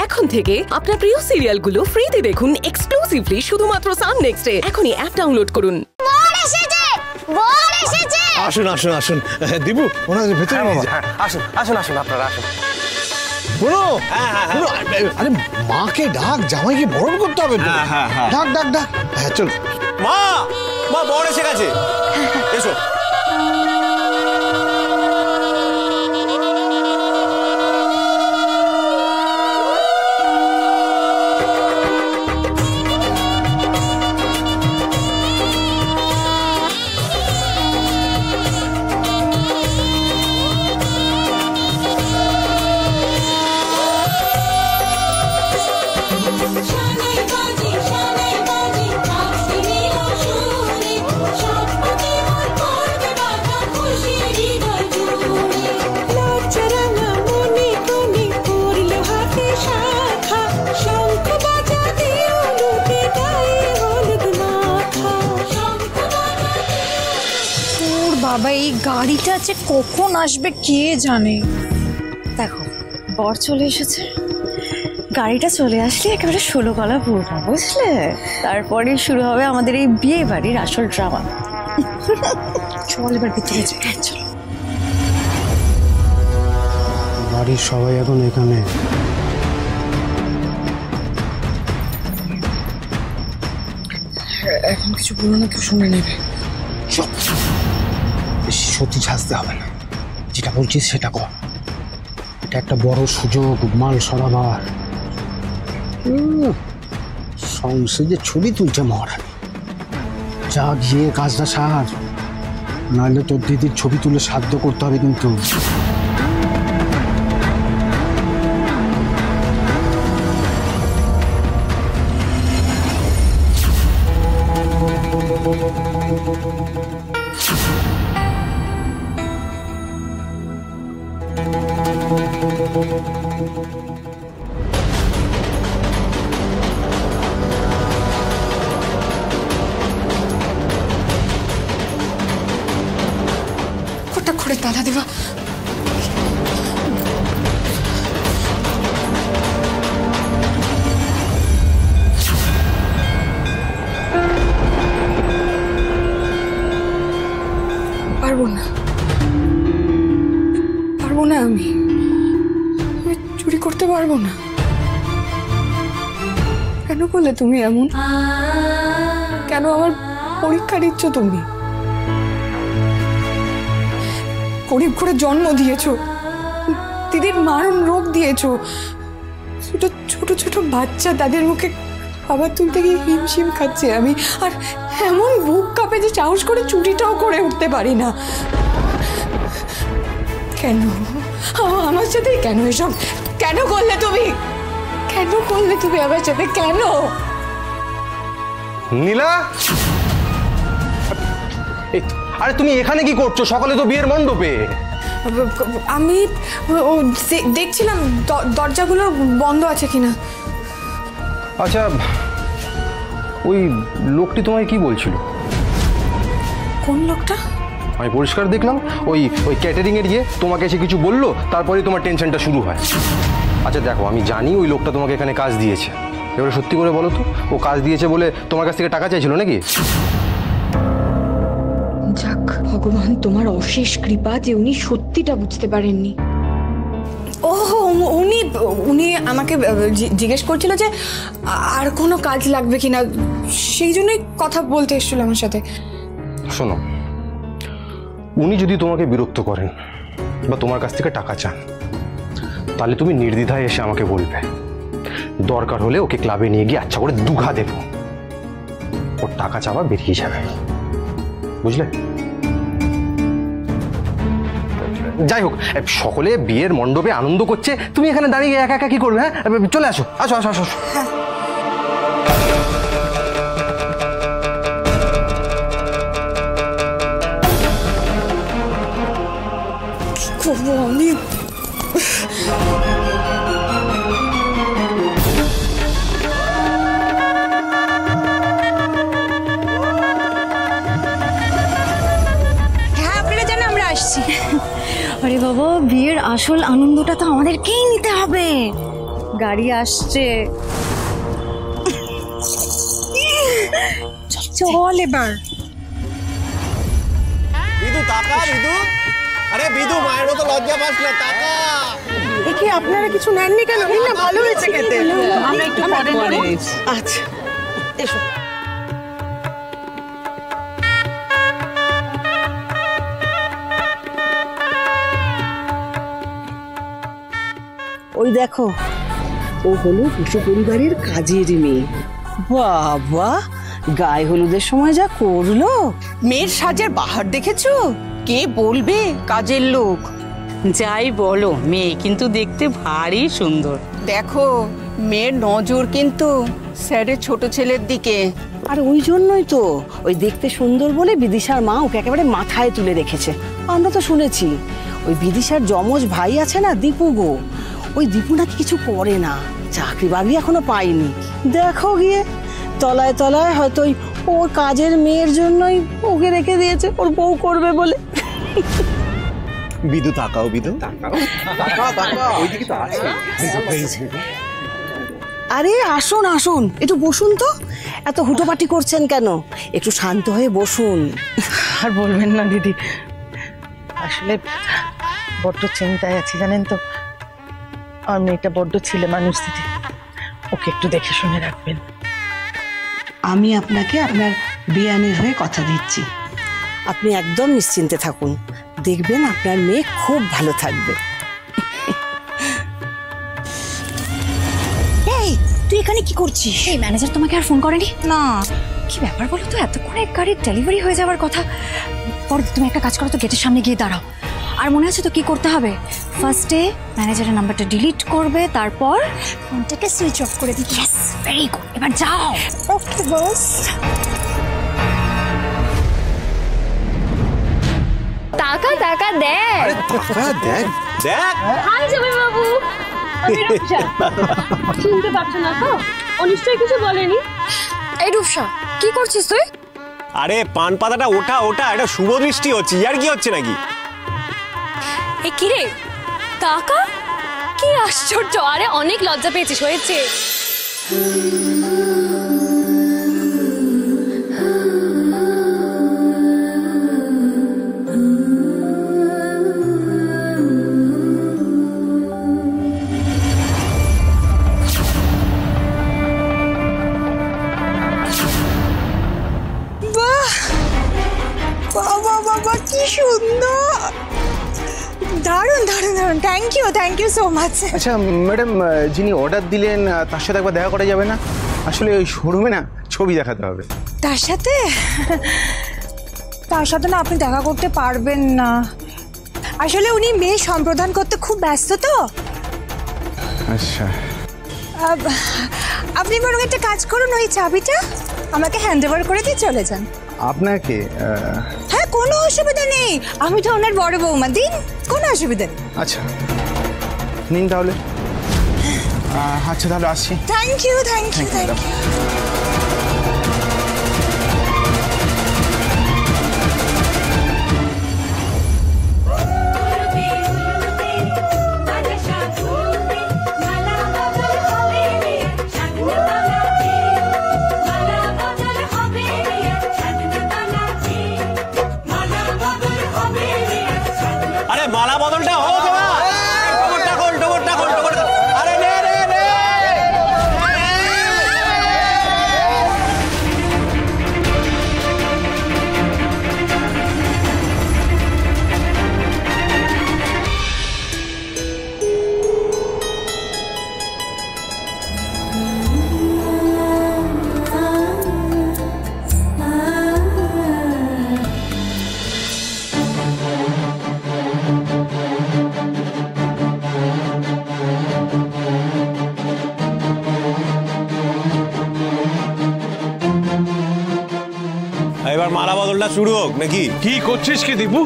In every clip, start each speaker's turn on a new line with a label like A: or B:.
A: এখন থেকে আপনার প্রিয় সিরিয়ালগুলো ফ্রিতে দেখুন এক্সক্লুসিভলি শুধুমাত্র সান নেক্সটে। এখনই অ্যাপ ডাউনলোড করুন।
B: আসুন আসুন আসুন দিবু, ওনাদের ভেতরে
C: আসুন আসুন আসুন, আপনারা আসুন।
B: আরে মাকে ডাক, জামাইকে বরণ করতে হবে তো। ডাক ডাক ডাক। হ্যাঁ চল।
C: মা, মা বর এসে গেছে, এসো।
D: বাবা এই গাড়িটা যে কখন আসবে কে জানে। দেখো বর চলে এসেছে, গাড়িটা চলে আসলে একেবারে 16 গলা পড়বো, বুঝলে? তারপরে শুরু হবে আমাদের এই বিয়ে বাড়ির আসল ড্রামা। চল এবার ভিতরে যাই। হ্যাঁ চলো।
B: বাড়ির সবাই এখন এখানে।
D: এখন কিছু বলো না, কেউ শুনে নেবে।
B: বেশি সত্যি সাজতে হবে না, যেটা বলছিস সেটা কর। এটা একটা বড় সুযোগ মাল সরাবার। সংসদে ছবি তুলছে মহারানী, যা গিয়ে কাজটা সার, নাহলে তোর দিদির ছবি তুলে সাধ্য করতে হবে কিন্তু।
D: করে তালা দেওয়া। পারবো না, পারবো না, আমি চুরি করতে পারবো না। কেন বললে তুমি এমন? কেন আমার পরীক্ষা দিচ্ছ তুমি? গরিব করে জন্ম দিয়েছো, দিদির মারণ রোগ দিয়েছো, ছোট ছোট ছোট বাচ্চা, তাদের মুখে খাবার তুলতে গিয়ে হিমশিম খাচ্ছে আমি, আর এমন বুক কাঁপে যে সাহস করে চুরিটাও করে উঠতে পারি না। কেন আমার সাথে? কেন এসব কেন করলে তুমি? কেন করলে তুমি আমার সাথে? কেন?
C: নীলা, আরে তুমি এখানে কি করছো? সকালে তো বিয়ের মণ্ডপে।
D: আমি দেখছিলাম দরজাগুলো বন্ধ আছে কিনা।
C: আচ্ছা, ওই লোকটি তোমায় কি বলছিল?
D: কোন লোকটা?
C: আমি পরিষ্কার দেখলাম ওই ক্যাটারিং এর তোমাকে এসে কিছু বললো, তারপরে তোমার টেনশনটা শুরু হয়। আচ্ছা দেখো, আমি জানি ওই লোকটা তোমাকে এখানে কাজ দিয়েছে, এবারে সত্যি করে বলো তো, ও কাজ দিয়েছে বলে তোমার কাছ থেকে টাকা চাইছিল নাকি?
D: যাক ভগবান, তোমার অশেষ কৃপা যে উনি সত্যিটা বুঝতে পারেননি। ওহো, উনি আমাকে জিজ্ঞেস করছিল যে আর কোনো কাজ লাগবে কিনা, সেই জন্যই কথা বলতে এসেছিল আমার সাথে।
C: শোনো, উনি যদি তোমাকে বিরক্ত করেন বা তোমার কাছ থেকে টাকা চান, তাহলে তুমি নির্দ্বিধায় এসে আমাকে বলবে। দরকার হলে ওকে ক্লাবে নিয়ে গিয়ে আচ্ছা করে দুঘা দেব, ওর টাকা চাওয়া বেরিয়ে যাবে, বুঝলে? যাই হোক, সকলে বিয়ের মণ্ডপে আনন্দ করছে, তুমি এখানে দাঁড়িয়ে একা একা কি করবে? হ্যাঁ, চলে আসো, আসো আসো আসো।
D: আমি
E: আরে বাবা, বিয়ের আসল আনন্দটা তো আমাদেরকেই নিতে হবে।
D: গাড়ি আসছে। চল এবার।
E: বিদু টাকা, বিদু, আরে বিদু মায়ের মতো লজ্জা পাস না, টাকা।
A: একে আপনারা কিছু নেননি কেন? না ভালো হয়েছে খেতে। আমরা একটু পরে নিচ্ছি। আচ্ছা এসো।
F: ওই দেখো, ও হলো বসু পরিবারের কাজের মেয়ে। বাবা, গায়ে হলুদের সময় যা করলো।
A: মেয়ের সাজের বাহার দেখেছো? কে বলবে কাজের লোক?
G: যাই বলো, মেয়ে কিন্তু দেখতে ভারী সুন্দর।
A: দেখো মেয়ের নজর কিন্তু স্যারের ছোট ছেলের দিকে।
F: আর ওই জন্যই তো ওই দেখতে সুন্দর বলে বিদিশার মা ওকে একেবারে মাথায় তুলে রেখেছে। আমরা তো শুনেছি ওই বিদিশার যমজ ভাই আছে না, দীপু গো, ওই দীপু নাকি কিছু করে না, চাকরি বাকরি এখনো পায়নি। দেখো গিয়ে তলায় তলায় হয়তো ওর কাজের মেয়ের জন্যই ওকে রেখে দিয়েছে, ওর বউ করবে বলে।
E: বিদু তাকাও, বিদু তাকাও, ওইদিকে তো আছে।
F: আরে আসুন আসুন, একটু বসুন তো, এত হুটোপাটি করছেন কেন? একটু শান্ত হয়ে বসুন।
H: আর বলবেন না দিদি, আসলে বড্ড চিন্তায় আছি জানেন তো। আর মেয়েটা বড্ড ছেলে মানুষ দিদি, ওকে একটু দেখে শুনে রাখবেন।
F: আমি আপনাকে আপনার বিয়ানের হয়ে কথা দিচ্ছি, আপনি একদম নিশ্চিন্তে থাকুন, দেখবেন আপনার মেয়ে খুব ভালো থাকবে।
D: এই তুই এখানে কি করছিস? এই ম্যানেজার তোমাকে আর ফোন করেনি? না। কি ব্যাপার বলো তো, এতক্ষণে গাড়ির ডেলিভারি হয়ে যাওয়ার কথা। পর তুমি একটা কাজ করো তো, গেটের সামনে গিয়ে দাঁড়াও। আর মনে আছে তো কি করতে হবে? ফার্স্টে ম্যানেজারের নাম্বারটা ডিলিট করবে, তারপর ফোনটাকে সুইচ অফ করে দিবে। Yes, very good. এবার যাও। ওকে বস।
I: টাকা টাকা দেখ।
E: টাকা দেখ, দেখ।
I: হাই জামাই বাবু। শুনতে পাচ্ছ না তো? ও নিশ্চয়ই কিছু বলেনি।
D: এই রূপসা, কি করছিস তুই?
E: আরে পান পাতাটা ওঠা ওঠা, এটা শুভ দৃষ্টি হচ্ছে, আর কি হচ্ছে নাকি?
I: এ কি রে টাকা? কি আশ্চর্য! আরে অনেক লজ্জা পেয়েছিস, হয়েছে।
D: বাবা বাবা, কি সুন্দর! দারুণ দারুণ দারুণ, থ্যাংক ইউ সো মাচ।
C: আচ্ছা ম্যাডাম, যিনি অর্ডার দিলেন তার সাথে একবার দেখা করা যাবে না? আসলে ওই শোরুমে না ছবি দেখাতে হবে।
D: তার সাথে না, আপনি দেখা করতে পারবেন না। আসলে উনি মেয়ে সম্প্রদান করতে খুব ব্যস্ত তো।
C: আচ্ছা,
D: আপনি বরং একটা কাজ করুন, ওই চাবিটা আমাকে হ্যান্ড ওভার করে দিয়ে চলে যান।
C: আপনাকে?
D: হ্যাঁ, কোনো অসুবিধা নেই, আমি তো ওনার বড় বৌমা, দিন, কোনো অসুবিধা নেই।
C: আচ্ছা নিন তাহলে। আচ্ছা তাহলে আসছি।
D: Thank you.
E: আরে মালা বদলটা হোক এবার। টোবরটা খোল, টোবরটা খোল, টোবরটা। আরে নে রে নে। এবার মালা বদলটা শুরু হোক নাকি?
J: কি করছিস কি দীপু?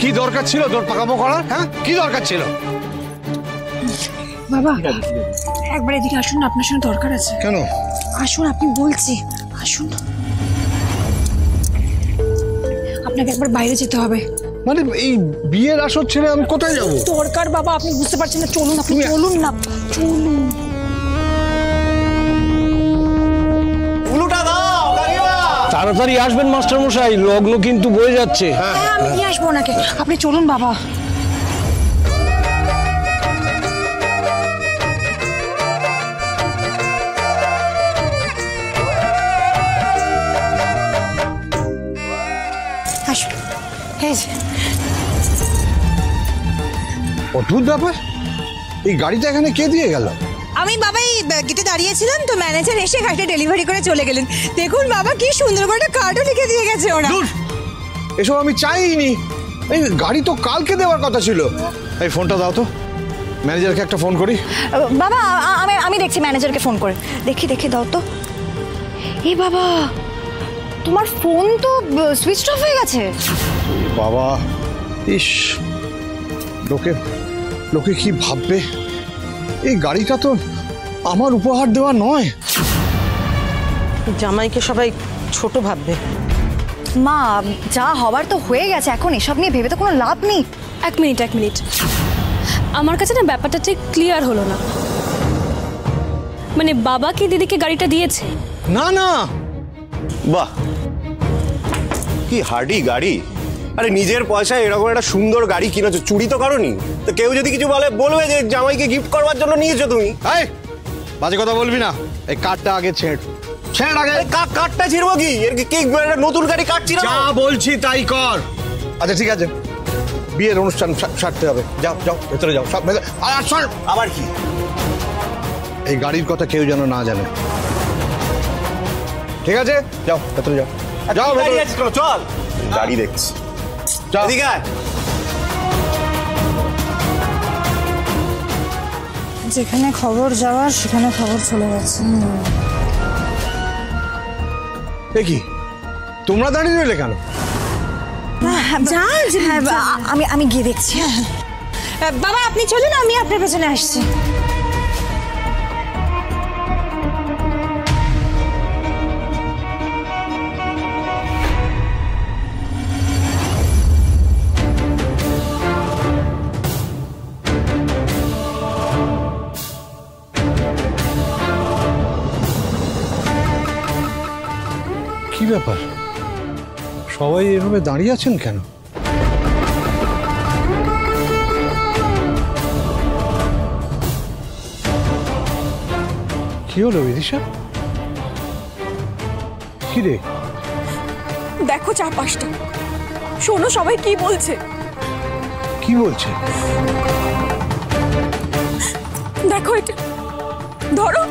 J: কি দরকার ছিল তোর পাকামো করার? হ্যাঁ, কি দরকার ছিল?
D: বাবা একবার এদিকে আসুন, আপনার সঙ্গে দরকার আছে।
J: কেন?
D: আসুন, আপনি বলছি, আসুন। আপনাকে একবার বাইরে যেতে হবে।
J: মানে এই বিয়ের আসর ছেড়ে আমি কোথায় যাব?
D: দরকার বাবা, আপনি বুঝতে পারছেন না। চলুন, আপনি চলুন না, চলুন।
B: তাড়াতাড়ি আসবেন মাস্টার মশাই, লগ্ন কিন্তু বয়ে যাচ্ছে।
D: আমি নিয়ে আসবো ওনাকে, আপনি চলুন বাবা। আসুন, এই যে
J: অদ্ভুত ব্যাপার, এই গাড়িটা এখানে কে দিয়ে গেল?
D: আমি বাবা এই গেটে দাঁড়িয়েছিলাম তো ম্যানেজার এসে গাড়িটা ডেলিভারি করে চলে গেলেন। দেখুন বাবা কি সুন্দর করে একটা কার্ডও লিখে দিয়ে গেছে ওরা।
J: এসব আমি চাইনি, এই গাড়ি তো কালকে দেওয়ার কথা ছিল। এই ফোনটা দাও তো, ম্যানেজারকে একটা ফোন করি।
D: বাবা আমি দেখছি ম্যানেজারকে ফোন করে দেখি দাও তো। এই বাবা তোমার ফোন তো সুইচ অফ হয়ে গেছে।
J: বাবা, ইস, লোকে কি ভাববে? এই গাড়িটা তো আমার উপহার দেওয়া নয়।
H: জামাইকে সবাই ছোট ভাববে।
D: মা যা হবার তো হয়ে গেছে, এখন এসব নিয়ে ভেবে তো কোনো লাভ নেই।
I: এক মিনিট, আমার কাছে না ব্যাপারটা ঠিক ক্লিয়ার হলো না। মানে বাবা কি দিদিকে গাড়িটা দিয়েছে?
J: না।
E: বাহ, কি হার্ডি গাড়ি! আরে নিজের পয়সায় এরকম একটা সুন্দর গাড়ি কিনেছো, চুরি তো করোনি। তো কেউ যদি কিছু বলবে যে জামাইকে গিফট করবার জন্য নিয়েছো তুমি।
J: এই বাজে কথা বলবি না, এই কার্ডটা আগে ছেড় আগে।
E: কাঠটা ছিড়বো কি? এর কি নতুন গাড়ি কাঠ ছিড়বো?
J: যা বলছি তাই কর। আচ্ছা ঠিক আছে, বিয়ের অনুষ্ঠান সারতে হবে। যাও ভেতরে যাও সব।
E: আবার কি?
J: এই গাড়ির কথা কেউ যেন না জানে, ঠিক আছে? যাও ভেতরে যাও।
E: চল, গাড়ি দেখছি।
D: যেখানে খবর যাওয়ার সেখানে খবর চলে গেছে।
J: কি তোমরা দাঁড়িয়ে রইলে কেন?
D: আমি গিয়ে দেখছি। বাবা আপনি চলুন, আমি আপনার পেছনে আসছি।
J: কি ব্যাপার, সবাই এভাবে দাঁড়িয়ে আছেন কেন? কি হলো বিদিশা? কি রে?
I: দেখো চারপাশটা, শোনো সবাই কি বলছে।
J: কি বলছে?
I: দেখো এটা, ধরো।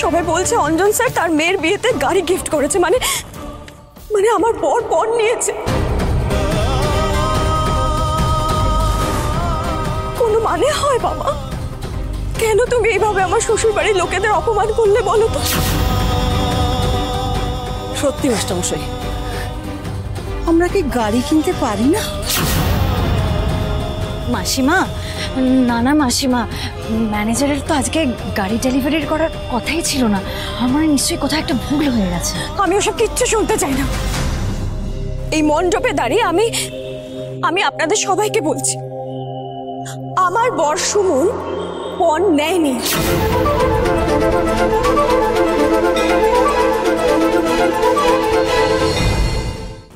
I: সবাই বলছে অঞ্জন স্যার তার মেয়ের বিয়েতে গাড়ি গিফট করেছে, মানে আমার বর পণ নিয়েছে। কোনো মানে হয় বাবা? কেন তুমি এইভাবে আমার শ্বশুর বাড়ির লোকেদের অপমান করলে বলো তো?
F: সত্যি মাস্টারমশাই, আমরা কি গাড়ি কিনতে পারি না?
D: মাসিমা, না মাসিমা, ম্যানেজারের তো আজকে গাড়ি ডেলিভারি করার কথাই ছিল না। আমার নিশ্চয়ই কোথাও একটা ভুল হয়ে গেছে।
I: আমি ওসব কিচ্ছু শুনতে চাই না। এই মণ্ডপে দাঁড়িয়ে আমি আপনাদের সবাইকে বলছি, আমার বর সুমন পণ নেয়নি।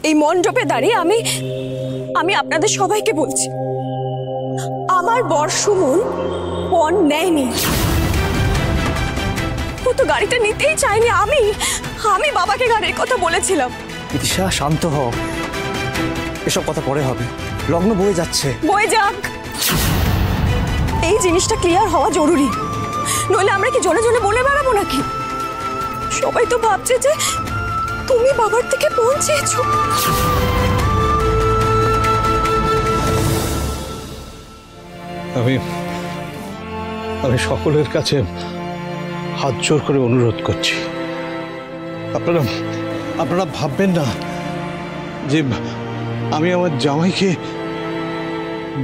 I: এই মণ্ডপে দাঁড়িয়ে আমি আপনাদের সবাইকে বলছি, আমার বর সুমন পণ নেয়নি। ও তো গাড়িটা নিতেই চায়নি। আমি বাবাকে গাড়ির কথা বলেছিলাম।
K: বিদিশা শান্ত হও, এসব কথা পরে হবে, লগ্ন বয়ে যাচ্ছে।
I: বয়ে যাক, এই জিনিসটা ক্লিয়ার হওয়া জরুরি, নইলে আমরা কি জনে জনে বলে বেড়াবো নাকি? সবাই তো ভাবছে যে তুমি বাবার থেকে পণ চেয়েছো।
J: আমি সকলের কাছে হাত জোর করে অনুরোধ করছি, আপনারা ভাববেন না যে আমি আমার জামাইকে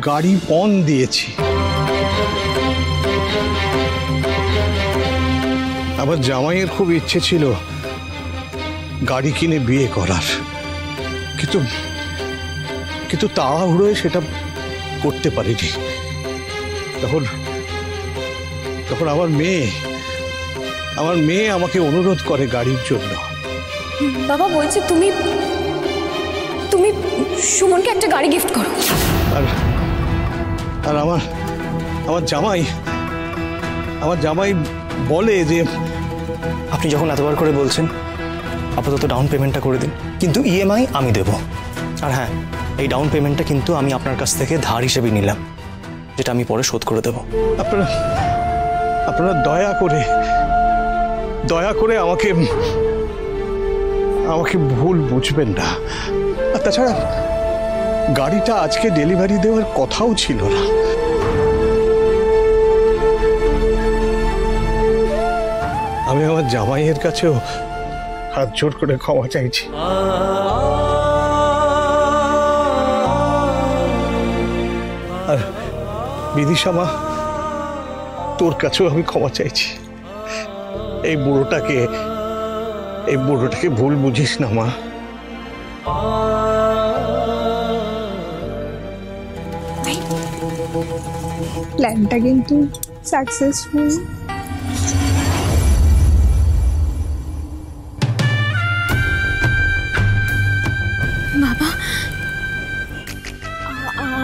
J: গাড়ি পণ দিয়েছি। আমার জামাইয়ের খুব ইচ্ছে ছিল গাড়ি কিনে বিয়ে করার, কিন্তু তাড়াহুড়োয় সেটা করতে পারিনি। তখন আমার মেয়ে আমার মেয়ে আমাকে অনুরোধ করে গাড়ির জন্য।
I: বাবা বলছে তুমি তুমি সুমনকে একটা গাড়ি গিফট করো।
J: আর আমার জামাই বলে যে
K: আপনি যখন এতবার করে বলছেন আপাতত ডাউন পেমেন্টটা করে দিন, কিন্তু ইএমআই আমি দেব। আর হ্যাঁ, এই ডাউন পেমেন্টটা কিন্তু আমি আপনার কাছ থেকে ধার হিসেবে নিলাম, যেটা আমি পরে শোধ করে দেব।
J: আপনারা দয়া করে আমাকে ভুল বুঝবেন না। আর তাছাড়া গাড়িটা আজকে ডেলিভারি দেওয়ার কথাও ছিল না। আমি আমার জামাইয়ের কাছেও হাত জোড় করে ক্ষমা চাইছি। আর বিদিশা মা, তোর কাছেও আমি ক্ষমা চাইছি। এই বুড়োটাকে ভুল বুঝিস না মা।
I: প্ল্যানটা কিন্তু সাকসেসফুল। বাবা,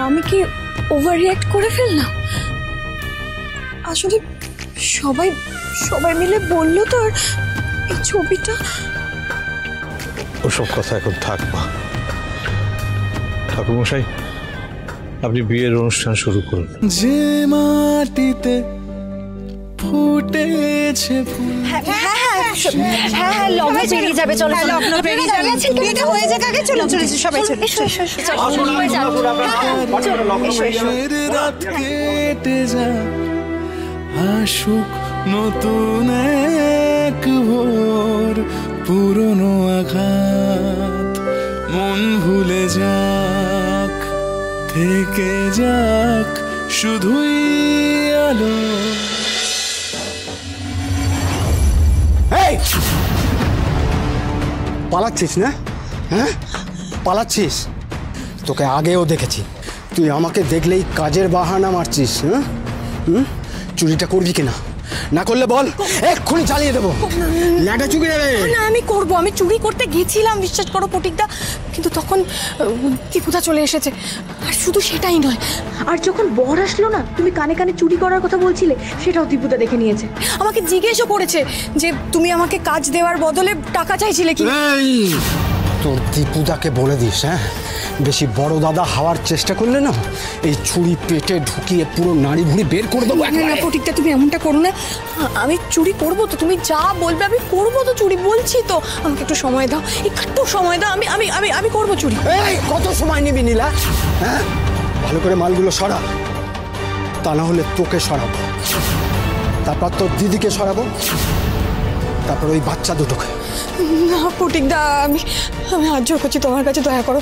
I: আমি কি ওভার রিঅ্যাক্ট করে ফেললাম? আসলে সবাই মিলে বললো তো, আর এই ছবিটা।
J: ওসব কথা এখন থাক মা। ঠাকুরমশাই, আপনি বিয়ের অনুষ্ঠান শুরু করুন।
L: যে মাটিতে ফুটেছে ফুল।
D: হ্যাঁ, লগ্ন পেরিয়ে যাবে, চলো লগ্ন পেরিয়ে যাবে, বিয়েটা হয়ে যাক আগে। চলো সবাই
L: রাত কেটে যা, আসুক নতুন এক ভোর, পুরনো আঘাত মন ভুলে যাক, থেকে যাক শুধুই আলো।
B: পালাচ্ছিস না? হ্যাঁ, পালাচ্ছিস? তোকে আগেও দেখেছি, তুই আমাকে দেখলেই কাজের বাহানা মারছিস। হ্যাঁ, চুরিটা করবি কিনা? না করলে বল, এক্ষুনি চালিয়ে দেবো। নাটা চুরি নেবে
I: না, আমি করবো। আমি চুরি করতে গেছিলাম, বিশ্বাস করো প্রতীকদা, কিন্তু তখন দীপুদা চলে এসেছে। আর শুধু সেটাই নয়, আর যখন বর আসলো না, তুমি কানে কানে চুরি করার কথা বলছিলে, সেটাও দীপুদা দেখে নিয়েছে। আমাকে জিজ্ঞেসও করেছে যে তুমি আমাকে কাজ দেওয়ার বদলে টাকা চাইছিলে কি।
B: তোর দীপুদাকে বলে দিস, হ্যাঁ, বেশি বড় দাদা হওয়ার চেষ্টা করলে না, এই ছুরি পেটে ঢুকিয়ে পুরো নাড়ি ভুড়ি বের করে দেবো।
I: না প্রতীকদা, তুমি এমনটা করো না। আমি চুরি করবো তো, তুমি যা বলবে আমি করবো তো চুরি, বলছি তো। আমাকে একটু সময় দাও, একটু সময় দাও, আমি আমি আমি আমি করবো চুরি।
B: কত সময় নিবি নীলা? হ্যাঁ, ভালো করে মালগুলো সরা, তা না হলে তোকে সরাবো, তারপর তোর দিদিকে সরাবো, তারপর ওই বাচ্চা দুটোকে।
I: না প্রতীকদা, আমি হাত জোর করছি তোমার কাছে, দয়া করো।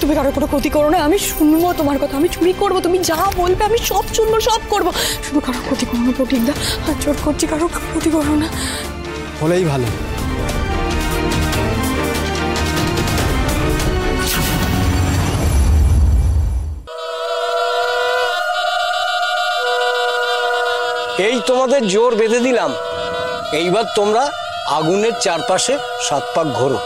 I: তুমি কারো কোনো ক্ষতি করো না, আমি শুনবো তোমার কথা। আমি চুরি করবো, তুমি যা বলবে আমি সব শুনবো, সব করবো। শুধু কারো ক্ষতি করো না প্রতীকদা, হাত জোর করছি, কারো ক্ষতি করো না।
B: হলেই ভালো।
M: এই তোমাদের জোর বেঁধে দিলাম, এইবার তোমরা আগুনের চারপাশে 7 পাক ঘোরো।